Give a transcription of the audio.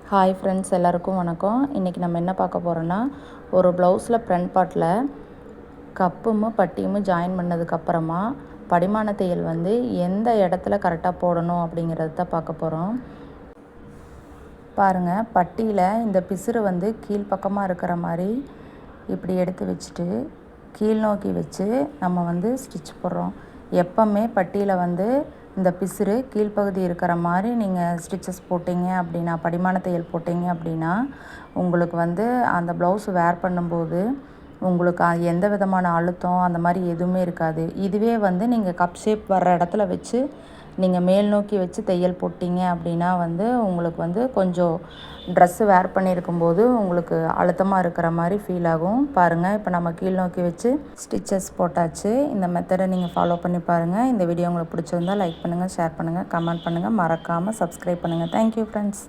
Hi friends, எல்லாருக்கும் வணக்கம். இன்றைக்கி நம்ம என்ன பார்க்க போகிறோன்னா, ஒரு ப்ளவுஸில் ஃப்ரண்ட் பார்ட்டில் கப்பும் பட்டியும் ஜாயின் பண்ணதுக்கப்புறமா படிமான தையல் வந்து எந்த இடத்துல கரெக்டாக போடணும் அப்படிங்கிறது தான் பார்க்க போகிறோம். பாருங்கள், பட்டியில் இந்த பிசுறு வந்து கீழ்ப்பக்கமாக இருக்கிற மாதிரி இப்படி எடுத்து வச்சுட்டு கீழ் நோக்கி வச்சு நம்ம வந்து ஸ்டிச் போடுறோம். எப்போவுமே பட்டியில் வந்து இந்த பிசுறு கீழ்ப்பகுதி இருக்கிற மாதிரி நீங்கள் ஸ்டிச்சஸ் போட்டிங்க அப்படின்னா, படிமான தையல் போட்டிங்க அப்படின்னா, உங்களுக்கு வந்து அந்த ப்ளவுஸ் வேர் பண்ணும்போது உங்களுக்கு எந்த விதமான அழுத்தம் அந்த மாதிரி எதுவுமே இருக்காது. இதுவே வந்து நீங்கள் கப் ஷேப் வர்ற இடத்துல வச்சு நீங்கள் மேல் நோக்கி வச்சு தையல் போட்டிங்க அப்படின்னா வந்து உங்களுக்கு வந்து கொஞ்சம் ட்ரெஸ்ஸு வேர் பண்ணியிருக்கும்போது உங்களுக்கு அழுத்தமாக இருக்கிற மாதிரி ஃபீல் ஆகும். பாருங்கள், இப்போ நம்ம கீழ் நோக்கி வச்சு ஸ்டிச்சஸ் போட்டாச்சு. இந்த மெத்தடை நீங்கள் ஃபாலோ பண்ணி பாருங்கள். இந்த வீடியோ உங்களுக்கு பிடிச்சிருந்தால் லைக் பண்ணுங்கள், ஷேர் பண்ணுங்கள், கமெண்ட் பண்ணுங்கள், மறக்காமல் சப்ஸ்கிரைப் பண்ணுங்கள். Thank you friends.